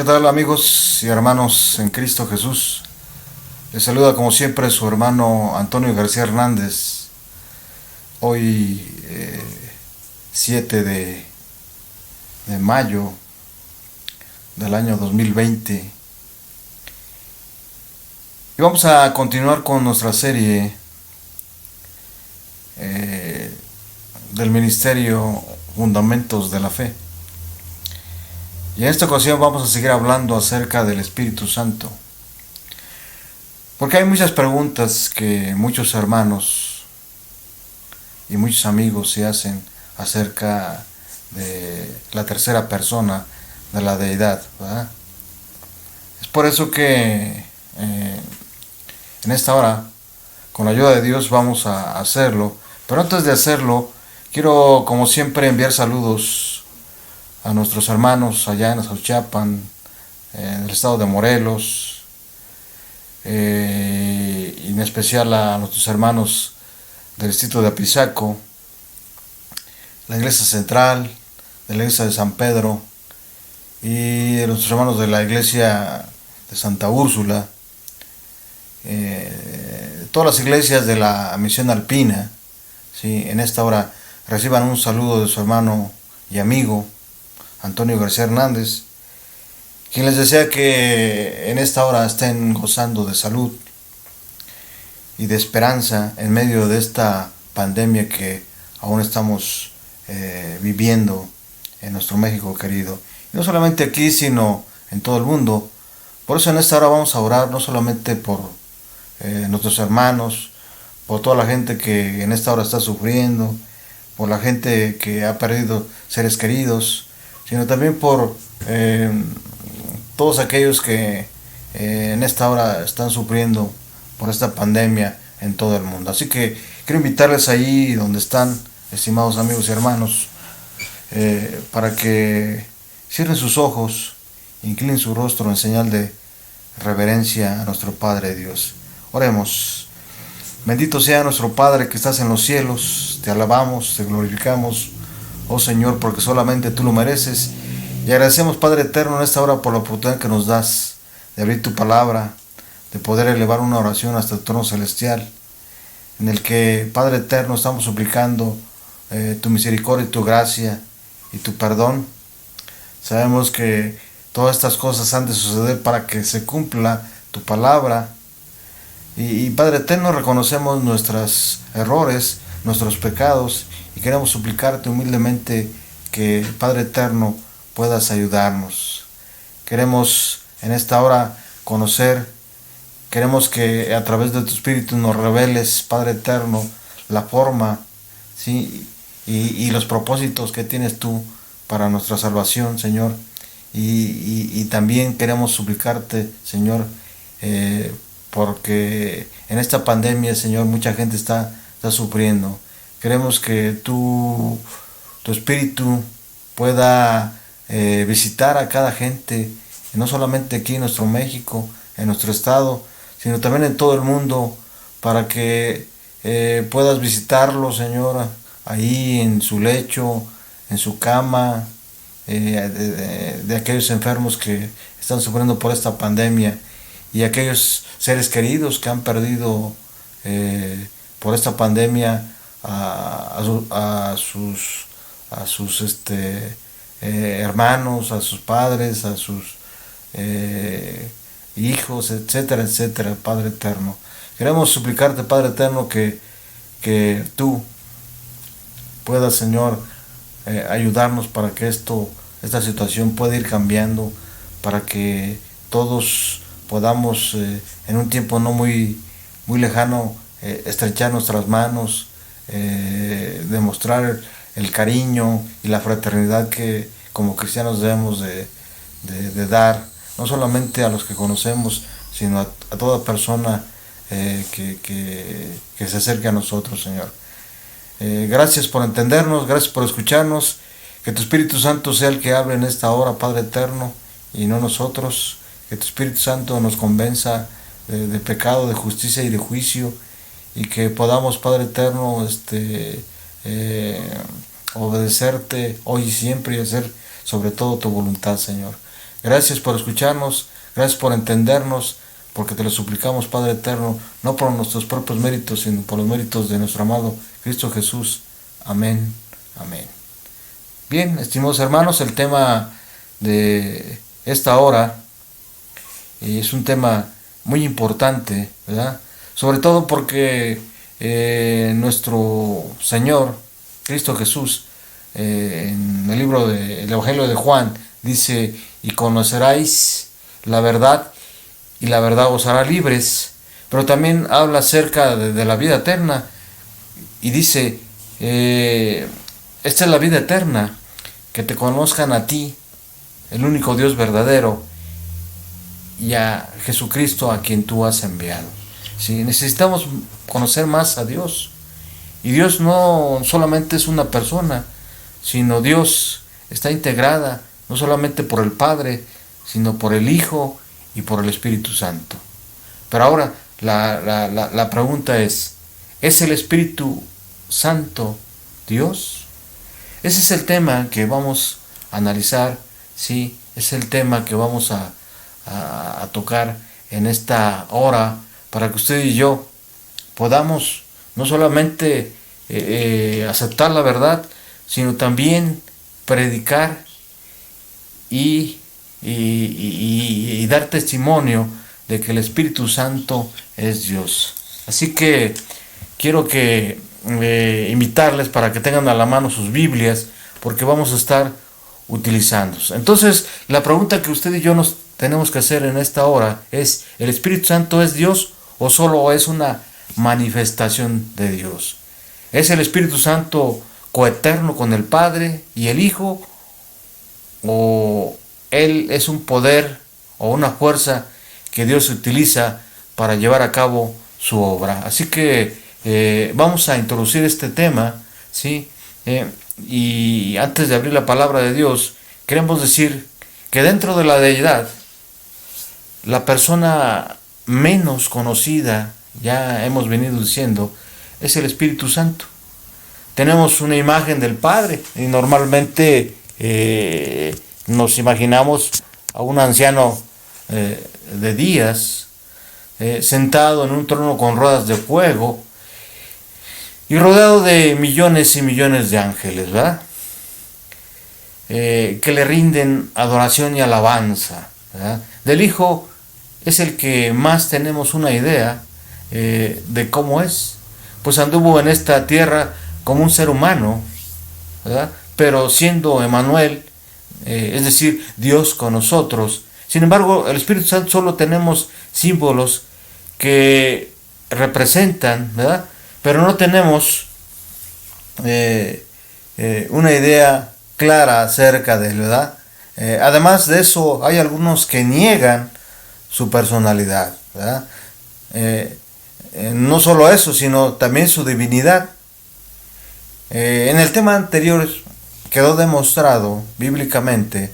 ¿Qué tal, amigos y hermanos en Cristo Jesús? Les saluda como siempre su hermano Antonio García Hernández. Hoy 7 de mayo del año 2020. Y vamos a continuar con nuestra serie del Ministerio Fundamentos de la Fe. Y en esta ocasión vamos a seguir hablando acerca del Espíritu Santo. Porque hay muchas preguntas que muchos hermanos y muchos amigos se hacen acerca de la tercera persona de la deidad, ¿verdad? Es por eso que en esta hora, con la ayuda de Dios, vamos a hacerlo. Pero antes de hacerlo, quiero, como siempre, enviar saludos a nuestros hermanos allá en Xochiapan, en el estado de Morelos, y en especial a nuestros hermanos del distrito de Apizaco, la iglesia central, de la iglesia de San Pedro, y a nuestros hermanos de la iglesia de Santa Úrsula, todas las iglesias de la misión alpina. ¿Sí? En esta hora reciban un saludo de su hermano y amigo Antonio García Hernández, quien les desea que en esta hora estén gozando de salud y de esperanza en medio de esta pandemia que aún estamos viviendo en nuestro México querido. Y no solamente aquí, sino en todo el mundo. Por eso en esta hora vamos a orar no solamente por nuestros hermanos, por toda la gente que en esta hora está sufriendo, por la gente que ha perdido seres queridos, sino también por todos aquellos que en esta hora están sufriendo por esta pandemia en todo el mundo. Así que quiero invitarles ahí donde están, estimados amigos y hermanos, para que cierren sus ojos, inclinen su rostro en señal de reverencia a nuestro Padre Dios. Oremos. Bendito sea nuestro Padre que estás en los cielos, te alabamos, te glorificamos, oh Señor, porque solamente tú lo mereces. Y agradecemos, Padre eterno, en esta hora por la oportunidad que nos das de abrir tu palabra, de poder elevar una oración hasta el trono celestial, en el que, Padre eterno, estamos suplicando tu misericordia y tu gracia y tu perdón. Sabemos que todas estas cosas han de suceder para que se cumpla tu palabra. Y Padre eterno, reconocemos nuestros errores, nuestros pecados, y queremos suplicarte humildemente que, Padre eterno, puedas ayudarnos. Queremos en esta hora conocer, queremos que a través de tu Espíritu nos reveles, Padre eterno, la forma, ¿sí? y los propósitos que tienes tú para nuestra salvación, Señor. Y también queremos suplicarte, Señor, porque en esta pandemia, Señor, mucha gente está sufriendo. Queremos que tu Espíritu pueda visitar a cada gente, no solamente aquí en nuestro México, en nuestro estado, sino también en todo el mundo, para que puedas visitarlo, Señor, ahí en su lecho, en su cama, de aquellos enfermos que están sufriendo por esta pandemia, y aquellos seres queridos que han perdido por esta pandemia a sus hermanos, a sus padres, a sus hijos, etcétera, etcétera, Padre eterno. Queremos suplicarte, Padre eterno, que tú puedas, Señor, ayudarnos para que esta situación pueda ir cambiando, para que todos podamos en un tiempo no muy lejano estrechar nuestras manos, demostrar el cariño y la fraternidad que como cristianos debemos de dar, no solamente a los que conocemos, sino a toda persona que se acerque a nosotros, Señor. Gracias por entendernos, gracias por escucharnos. Que tu Espíritu Santo sea el que hable en esta hora, Padre eterno, y no nosotros. Que tu Espíritu Santo nos convenza de pecado, de justicia y de juicio, y que podamos, Padre eterno, obedecerte hoy y siempre, y hacer sobre todo tu voluntad, Señor. Gracias por escucharnos, gracias por entendernos, porque te lo suplicamos, Padre eterno, no por nuestros propios méritos, sino por los méritos de nuestro amado Cristo Jesús. Amén, amén. Bien, estimados hermanos, el tema de esta hora es un tema muy importante, ¿verdad? Sobre todo porque nuestro Señor, Cristo Jesús, en el libro del Evangelio de Juan, dice, y conoceráis la verdad, y la verdad os hará libres. Pero también habla acerca de la vida eterna, y dice, esta es la vida eterna, que te conozcan a ti, el único Dios verdadero, y a Jesucristo a quien tú has enviado. ¿Sí? Necesitamos conocer más a Dios. Y Dios no solamente es una persona, sino Dios está integrada no solamente por el Padre, sino por el Hijo y por el Espíritu Santo. Pero ahora la pregunta es el Espíritu Santo Dios? Ese es el tema que vamos a analizar, ¿sí? Es el tema que vamos a tocar en esta hora, para que usted y yo podamos no solamente aceptar la verdad, sino también predicar y dar testimonio de que el Espíritu Santo es Dios. Así que quiero invitarles para que tengan a la mano sus Biblias, porque vamos a estar utilizándolos. Entonces, la pregunta que usted y yo nos tenemos que hacer en esta hora es, ¿el Espíritu Santo es Dios o solo es una manifestación de Dios? ¿Es el Espíritu Santo coeterno con el Padre y el Hijo, o Él es un poder o una fuerza que Dios utiliza para llevar a cabo su obra? Así que vamos a introducir este tema, ¿sí? Y antes de abrir la palabra de Dios, queremos decir que dentro de la deidad, la persona menos conocida, ya hemos venido diciendo, es el Espíritu Santo. Tenemos una imagen del Padre y normalmente nos imaginamos a un anciano de días sentado en un trono con ruedas de fuego y rodeado de millones y millones de ángeles, ¿verdad? Que le rinden adoración y alabanza, ¿verdad? Del Hijo es el que más tenemos una idea de cómo es, pues anduvo en esta tierra como un ser humano, ¿verdad? Pero siendo Emmanuel, es decir, Dios con nosotros. Sin embargo, el Espíritu Santo solo tenemos símbolos que representan, ¿verdad? Pero no tenemos una idea clara acerca de él, ¿verdad? Además de eso, hay algunos que niegan su personalidad, ¿verdad? No solo eso, sino también su divinidad. En el tema anterior quedó demostrado bíblicamente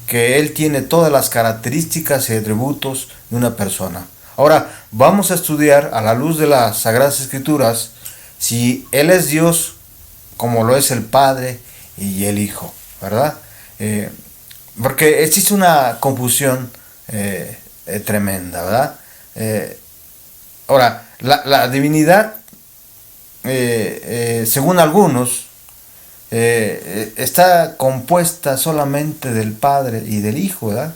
que Él tiene todas las características y atributos de una persona. Ahora, vamos a estudiar a la luz de las Sagradas Escrituras si Él es Dios como lo es el Padre y el Hijo, ¿verdad? Porque existe una confusión tremenda, ¿verdad? Ahora, la divinidad, según algunos, está compuesta solamente del Padre y del Hijo, ¿verdad?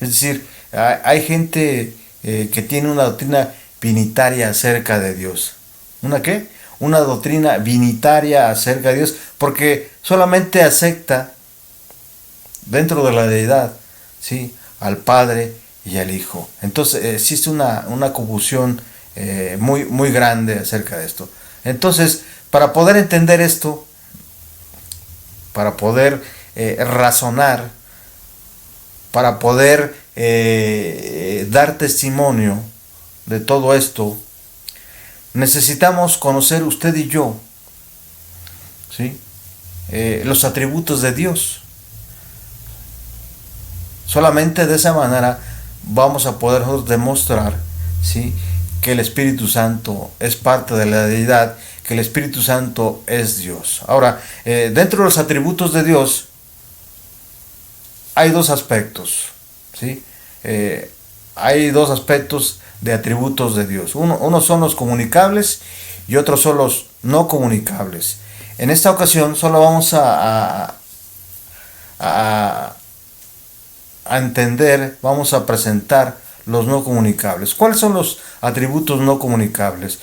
Es decir, hay gente que tiene una doctrina binitaria acerca de Dios. ¿Una qué? Una doctrina binitaria acerca de Dios, porque solamente acepta dentro de la deidad, ¿sí?, al Padre y al Hijo. Entonces existe una confusión muy, muy grande acerca de esto. Entonces, para poder entender esto, para poder razonar, para poder dar testimonio de todo esto, necesitamos conocer usted y yo, ¿sí?, los atributos de Dios. Solamente de esa manera vamos a poder demostrar, ¿sí?, que el Espíritu Santo es parte de la deidad, que el Espíritu Santo es Dios. Ahora, dentro de los atributos de Dios hay dos aspectos, ¿sí? Hay dos aspectos de atributos de Dios. Uno son los comunicables y otros son los no comunicables. En esta ocasión solo vamos a entender, vamos a presentar los no comunicables. ¿Cuáles son los atributos no comunicables?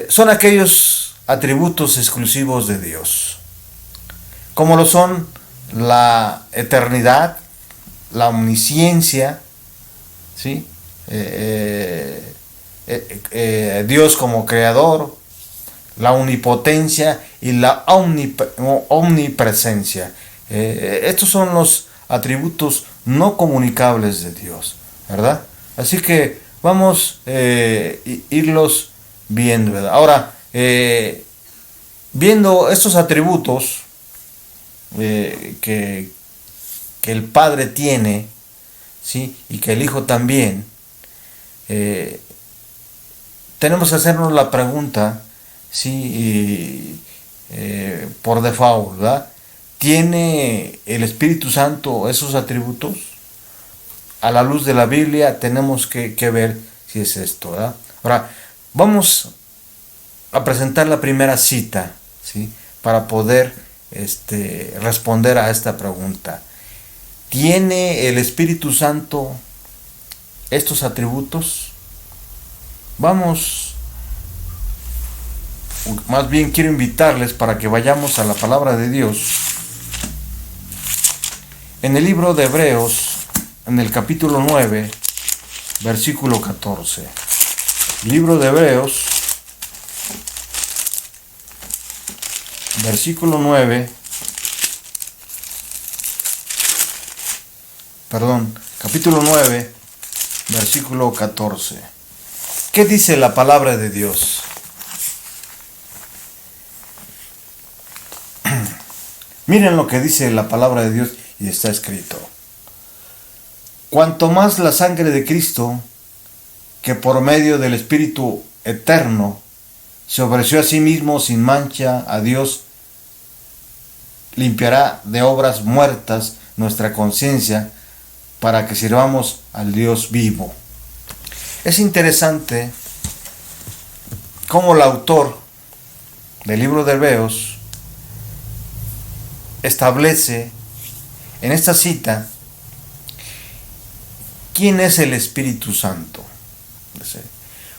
Son aquellos atributos exclusivos de Dios, como lo son la eternidad, la omnisciencia, ¿sí? Dios como creador, la omnipotencia y la omnipresencia. Estos son los atributos no comunicables de Dios, ¿verdad? Así que vamos a irlos viendo, ¿verdad? Ahora, viendo estos atributos que el Padre tiene, ¿sí? Y que el Hijo también, tenemos que hacernos la pregunta, ¿sí? Por default, ¿verdad? ¿Tiene el Espíritu Santo esos atributos? A la luz de la Biblia tenemos que ver si es esto, ¿verdad? Ahora, vamos a presentar la primera cita, ¿sí? Para poder responder a esta pregunta. ¿Tiene el Espíritu Santo estos atributos? Vamos, más bien quiero invitarles para que vayamos a la palabra de Dios. En el libro de Hebreos, en el capítulo 9, versículo 14. Libro de Hebreos, versículo 9, capítulo 9, versículo 14. ¿Qué dice la palabra de Dios? Miren lo que dice la palabra de Dios y está escrito. Cuanto más la sangre de Cristo, que por medio del Espíritu eterno se ofreció a sí mismo sin mancha a Dios, limpiará de obras muertas nuestra conciencia para que sirvamos al Dios vivo. Es interesante cómo el autor del libro de Hebreos establece en esta cita quién es el Espíritu Santo. Dice,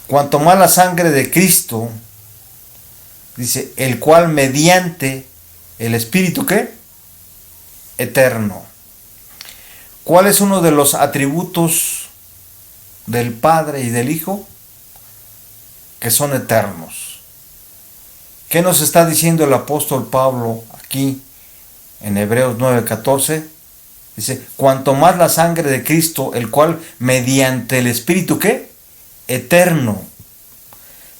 cuanto más la sangre de Cristo, dice, el cual mediante el Espíritu, ¿qué? Eterno. ¿Cuál es uno de los atributos del Padre y del Hijo? Que son eternos. ¿Qué nos está diciendo el apóstol Pablo aquí en Hebreos 9:14? Dice, cuanto más la sangre de Cristo, el cual mediante el Espíritu, ¿qué? Eterno,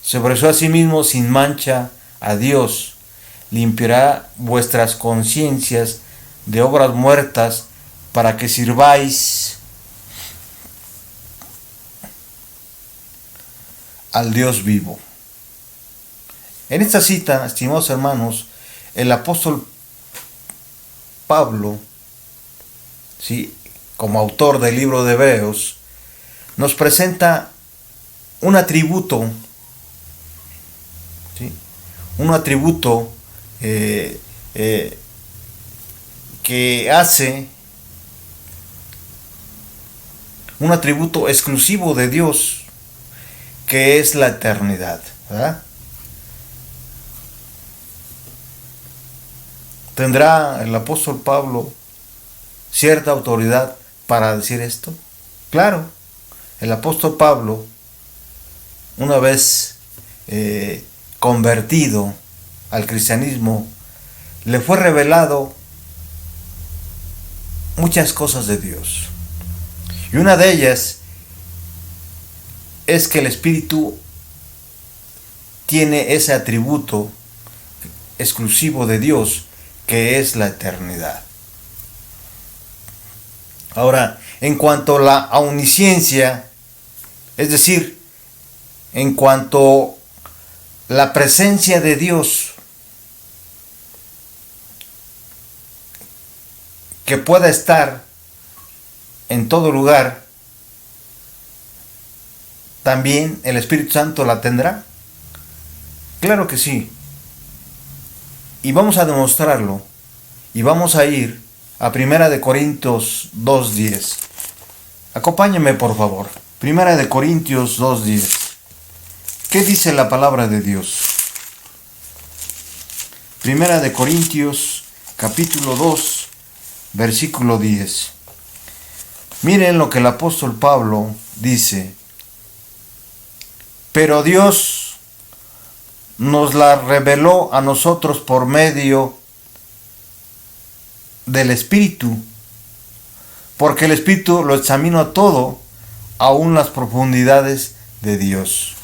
se ofreció a sí mismo sin mancha a Dios, limpiará vuestras conciencias de obras muertas para que sirváis al Dios vivo. En esta cita, estimados hermanos, el apóstol Pablo, ¿sí?, como autor del libro de Hebreos, nos presenta un atributo, ¿sí?, un atributo que hace un atributo exclusivo de Dios, que es la eternidad, ¿verdad? ¿Tendrá el apóstol Pablo cierta autoridad para decir esto? Claro, el apóstol Pablo, una vez convertido al cristianismo, le fue revelado muchas cosas de Dios. Y una de ellas es que el Espíritu tiene ese atributo exclusivo de Dios, que es la eternidad. Ahora, en cuanto a la omnisciencia, es decir, en cuanto a la presencia de que pueda estar en todo lugar, ¿también el Espíritu Santo la tendrá? Claro que sí. Y vamos a demostrarlo. Y vamos a ir a 1 Corintios 2:10. Acompáñenme, por favor. 1 Corintios 2:10. ¿Qué dice la palabra de Dios? 1 Corintios capítulo 2, versículo 10. Miren lo que el apóstol Pablo dice. Pero Dios nos la reveló a nosotros por medio del Espíritu, porque el Espíritu lo examina todo, aún las profundidades de Dios.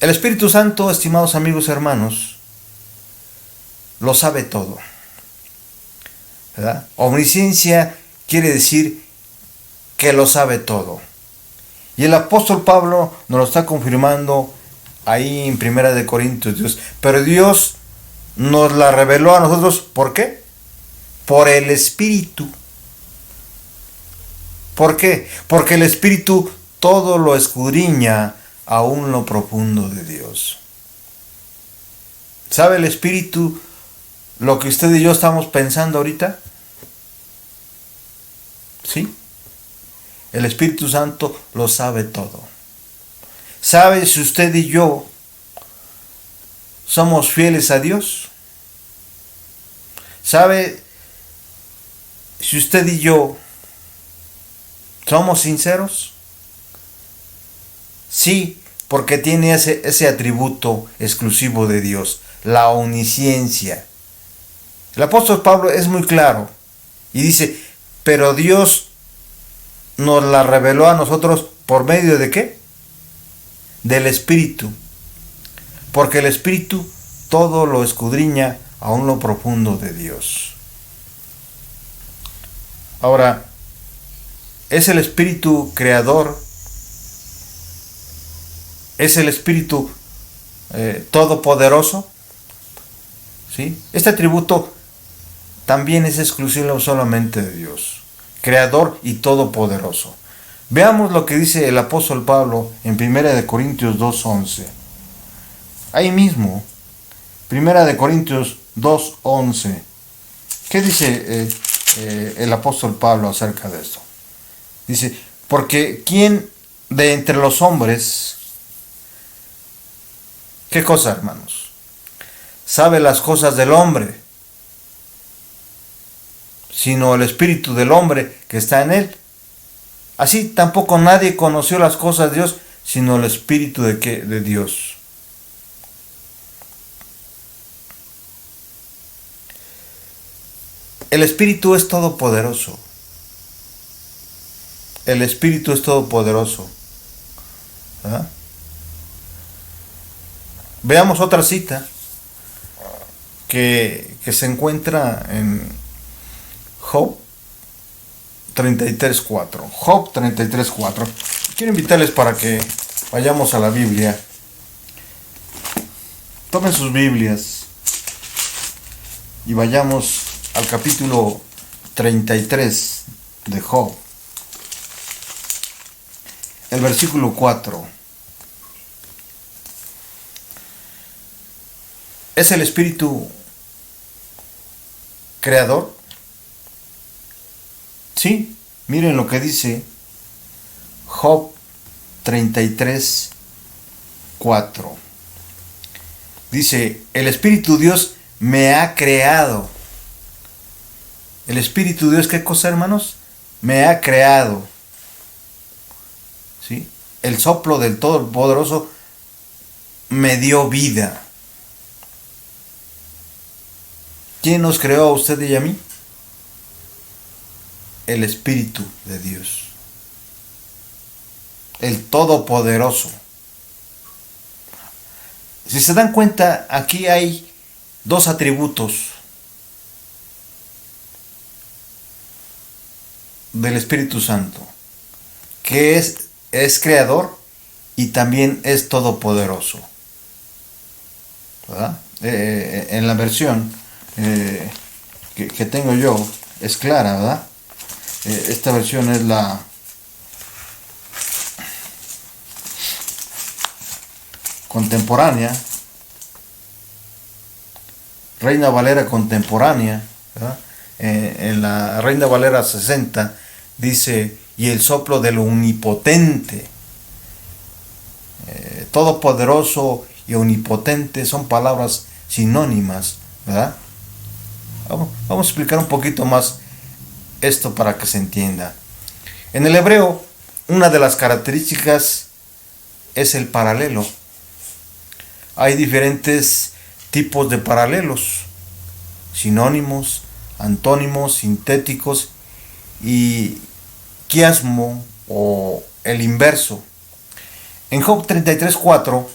El Espíritu Santo, estimados amigos y hermanos, lo sabe todo, ¿verdad? Omnisciencia quiere decir que lo sabe todo. Y el apóstol Pablo nos lo está confirmando ahí en 1 Corintios 2. Pero Dios nos la reveló a nosotros, ¿por qué? Por el Espíritu. ¿Por qué? Porque el Espíritu todo lo escudriña, aún lo profundo de Dios. ¿Sabe el Espíritu lo que usted y yo estamos pensando ahorita? ¿Sí? El Espíritu Santo lo sabe todo. ¿Sabe si usted y yo somos fieles a Dios? ¿Sabe si usted y yo somos sinceros? Sí, porque tiene ese atributo exclusivo de Dios, la omnisciencia. El apóstol Pablo es muy claro y dice, pero Dios nos la reveló a nosotros por medio de ¿qué? Del Espíritu. Porque el Espíritu todo lo escudriña, aún lo profundo de Dios. Ahora, ¿es el Espíritu creador? ¿Es el Espíritu todopoderoso? ¿Sí? Este atributo también es exclusivo solamente de Dios, creador y todopoderoso. Veamos lo que dice el apóstol Pablo en 1 Corintios 2:11. Ahí mismo, 1 Corintios 2:11. ¿Qué dice el apóstol Pablo acerca de esto? Dice, porque ¿quién de entre los hombres, qué cosa, hermanos, sabe las cosas del hombre, sino el espíritu del hombre que está en él? Así tampoco nadie conoció las cosas de Dios, sino el espíritu de ¿qué? De Dios. El Espíritu es todopoderoso. El Espíritu es todopoderoso. ¿Verdad? Veamos otra cita que se encuentra en Job 33:4. Job 33:4. Quiero invitarles para que vayamos a la Biblia. Tomen sus Biblias y vayamos al capítulo 33 de Job. El versículo 4. ¿Es el Espíritu creador? Sí, miren lo que dice Job 33:4. Dice, el Espíritu Dios me ha creado. El Espíritu Dios, ¿qué cosa, hermanos? Me ha creado. ¿Sí? El soplo del Todopoderoso me dio vida. ¿Quién nos creó a usted y a mí? El Espíritu de Dios. El Todopoderoso. Si se dan cuenta, aquí hay dos atributos del Espíritu Santo, que es creador y también es todopoderoso. ¿Verdad? En la versión que tengo yo es clara, ¿verdad? Esta versión es la contemporánea, Reina Valera contemporánea, ¿verdad? En la Reina Valera 60 dice: y el soplo del omnipotente. Todopoderoso y omnipotente son palabras sinónimas, ¿verdad? Vamos a explicar un poquito más esto para que se entienda. En el hebreo, una de las características es el paralelo. Hay diferentes tipos de paralelos: sinónimos, antónimos, sintéticos y quiasmo o el inverso. En Job 33:4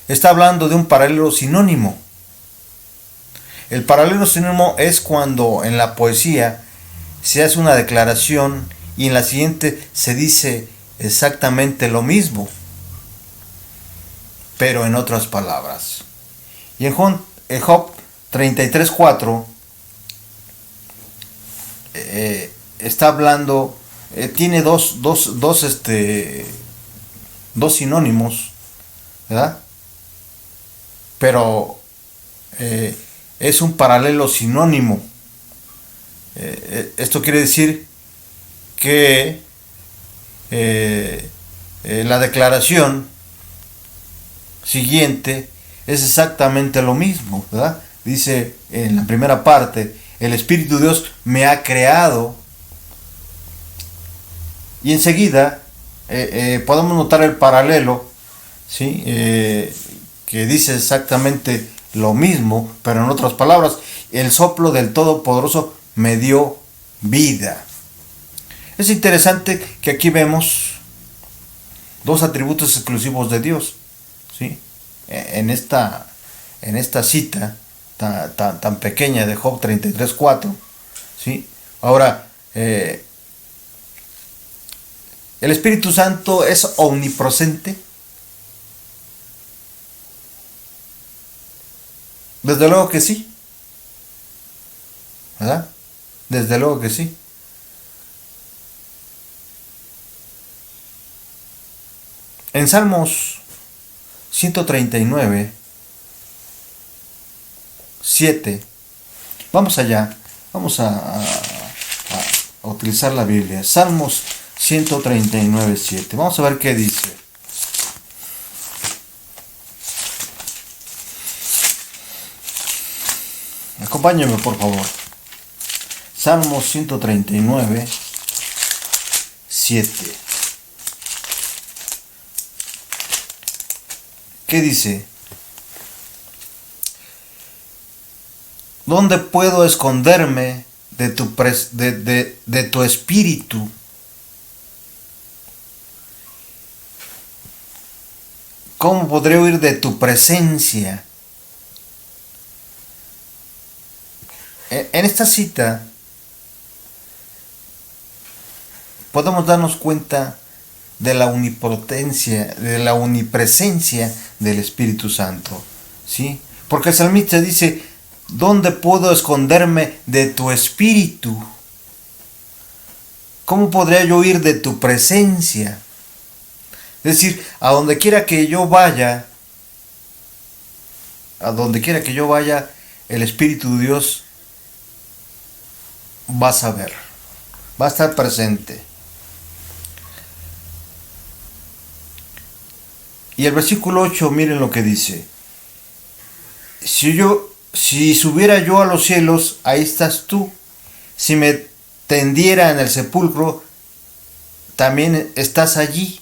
está hablando de un paralelo sinónimo. El paralelo sinónimo es cuando en la poesía se hace una declaración y en la siguiente se dice exactamente lo mismo, pero en otras palabras. Y en Job 33:4 está hablando, tiene dos sinónimos, ¿verdad? Pero es un paralelo sinónimo. Esto quiere decir que la declaración siguiente es exactamente lo mismo, ¿verdad? Dice en la primera parte: el Espíritu de Dios me ha creado. Y enseguida podemos notar el paralelo, ¿sí? Que dice exactamente lo mismo, pero en otras palabras: el soplo del Todopoderoso me dio vida. Es interesante que aquí vemos dos atributos exclusivos de Dios, ¿sí? En esta cita tan pequeña de Job 33:4, ¿sí? Ahora, el Espíritu Santo es omnipresente. Desde luego que sí, ¿verdad? Desde luego que sí. En Salmos 139, 7, vamos allá, vamos a utilizar la Biblia. Salmos 139, 7. Vamos a ver qué dice. Acompáñenme, por favor. Salmos 139, 7. ¿Qué dice? ¿Dónde puedo esconderme de tu espíritu? ¿Cómo podré huir de tu presencia? En esta cita podemos darnos cuenta de la omnipotencia, de la omnipresencia del Espíritu Santo, ¿sí? Porque el salmista dice: ¿dónde puedo esconderme de tu espíritu? ¿Cómo podría yo huir de tu presencia? Es decir, a donde quiera que yo vaya, el Espíritu de Dios va a saber, va a estar presente. Y el versículo 8, miren lo que dice: si subiera yo a los cielos, ahí estás tú. Si me tendiera en el sepulcro, también estás allí.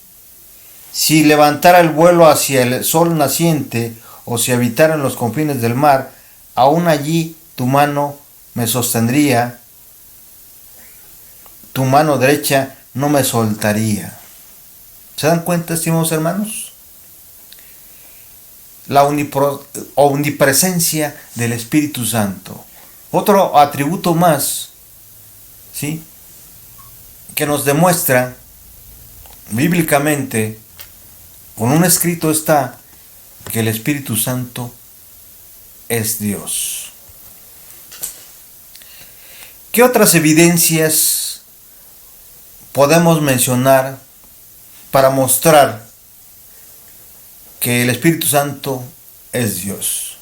Si levantara el vuelo hacia el sol naciente, o si habitara en los confines del mar, aún allí tu mano me sostendría, tu mano derecha no me soltaría. ¿Se dan cuenta, estimados hermanos? La omnipresencia del Espíritu Santo. Otro atributo más, ¿sí?, que nos demuestra bíblicamente, con un escrito está, que el Espíritu Santo es Dios. ¿Qué otras evidencias podemos mencionar para mostrar que el Espíritu Santo es Dios?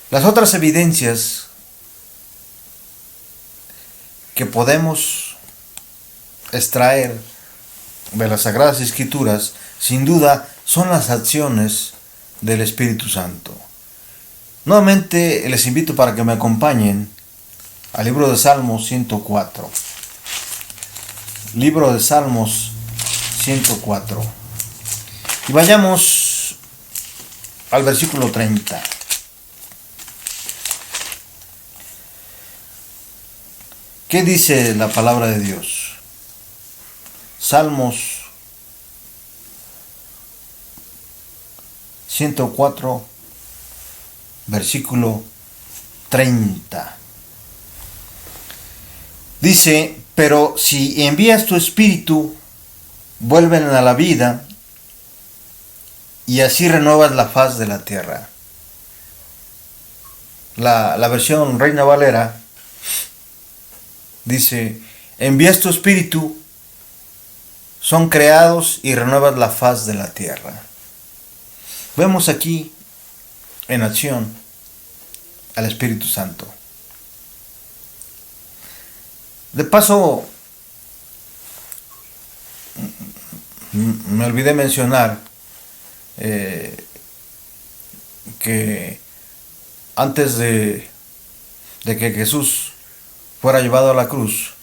Las otras evidencias que podemos extraer de las Sagradas Escrituras, sin duda, son las acciones del Espíritu Santo. Nuevamente les invito para que me acompañen al libro de Salmos 104. Libro de Salmos 104. Y vayamos al versículo 30. ¿Qué dice la palabra de Dios? Salmos 104, versículo 30. Dice, pero si envías tu espíritu, vuelven a la vida, y así renuevas la faz de la tierra. La versión Reina Valera dice, envías tu espíritu, son creados y renuevas la faz de la tierra. Vemos aquí en acción al Espíritu Santo. De paso, me olvidé mencionar que antes de que Jesús fuera llevado a la cruz,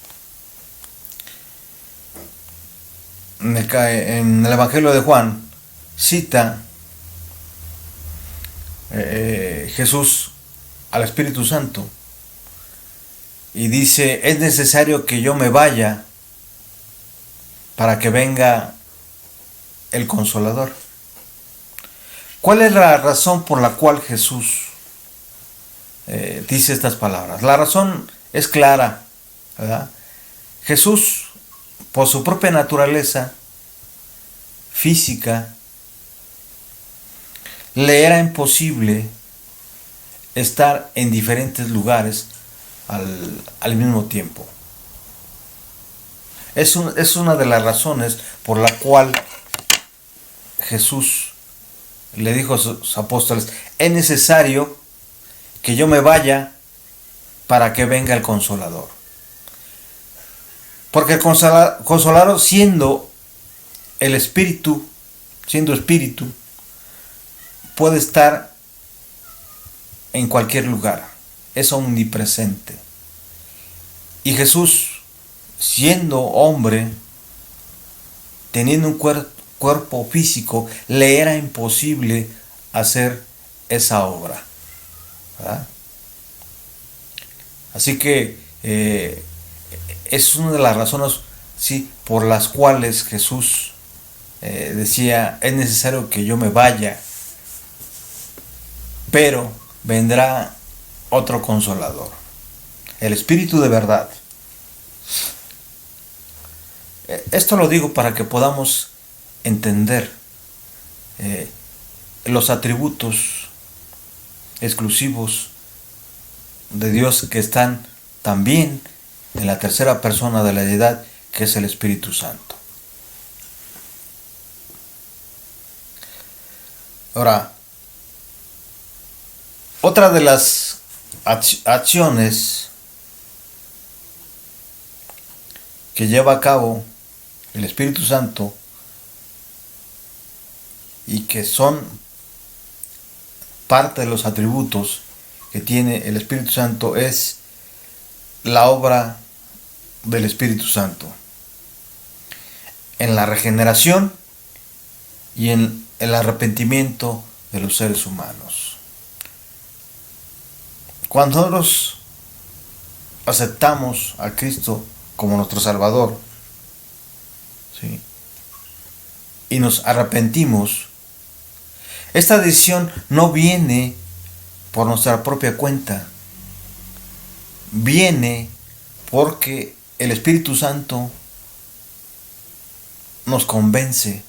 en el Evangelio de Juan, cita Jesús al Espíritu Santo y dice, es necesario que yo me vaya para que venga el Consolador. ¿Cuál es la razón por la cual Jesús dice estas palabras? La razón es clara, ¿verdad? Jesús, por su propia naturaleza física, le era imposible estar en diferentes lugares al mismo tiempo. Es una de las razones por la cual Jesús le dijo a sus apóstoles, es necesario que yo me vaya para que venga el Consolador. Porque el Consolador, siendo el Espíritu, siendo Espíritu, puede estar en cualquier lugar, es omnipresente. Y Jesús, siendo hombre, teniendo un cuerpo físico, le era imposible hacer esa obra, ¿verdad? Así que es una de las razones, sí, por las cuales Jesús decía, es necesario que yo me vaya, pero vendrá otro Consolador, el Espíritu de verdad. Esto lo digo para que podamos entender los atributos exclusivos de Dios que están también en la tercera persona de la deidad, que es el Espíritu Santo. Ahora, otra de las acciones que lleva a cabo el Espíritu Santo y que son parte de los atributos que tiene el Espíritu Santo es la obra del Espíritu Santo en la regeneración y en el arrepentimiento de los seres humanos. Cuando nosotros aceptamos a Cristo como nuestro Salvador, ¿sí?, y nos arrepentimos, esta decisión no viene por nuestra propia cuenta, viene porque el Espíritu Santo nos convence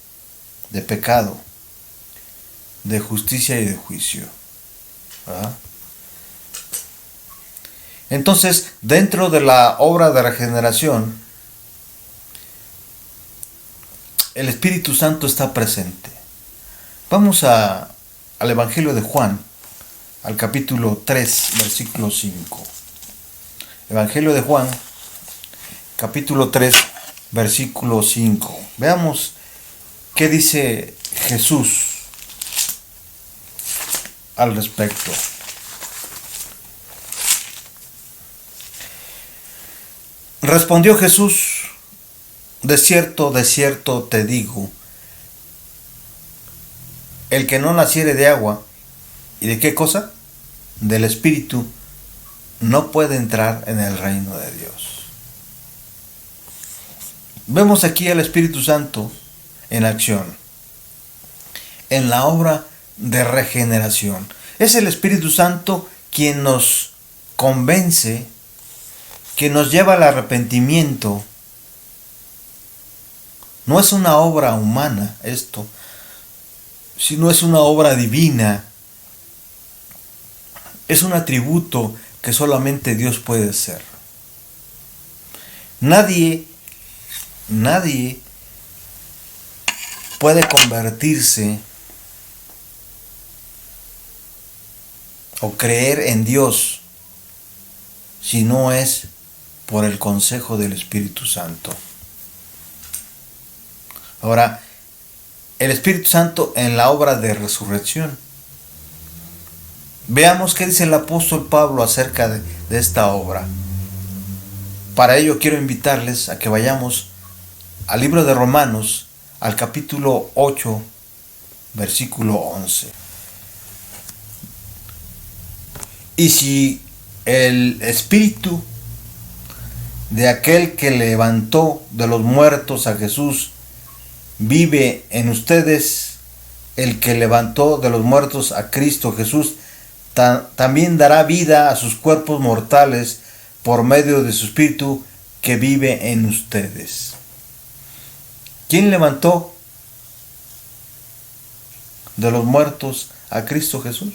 de pecado, de justicia y de juicio, ¿verdad? Entonces, dentro de la obra de regeneración, el Espíritu Santo está presente. Vamos al Evangelio de Juan, al capítulo 3, versículo 5. Evangelio de Juan, capítulo 3, versículo 5. Veamos qué dice Jesús al respecto. Respondió Jesús: de cierto te digo, el que no naciere de agua, ¿y de qué cosa? Del Espíritu, no puede entrar en el reino de Dios. Vemos aquí al Espíritu Santo en acción, en la obra de regeneración. Es el Espíritu Santo quien nos convence, que nos lleva al arrepentimiento. No es una obra humana esto, sino es una obra divina. Es un atributo que solamente Dios puede hacer. Nadie puede convertirse o creer en Dios si no es por el consejo del Espíritu Santo. Ahora, el Espíritu Santo en la obra de resurrección. Veamos qué dice el apóstol Pablo acerca de esta obra. Para ello quiero invitarles a que vayamos al libro de Romanos, al capítulo 8, versículo 11. Y si el Espíritu de aquel que levantó de los muertos a Jesús vive en ustedes, el que levantó de los muertos a Cristo Jesús también dará vida a sus cuerpos mortales por medio de su Espíritu que vive en ustedes. ¿Quién levantó de los muertos a Cristo Jesús?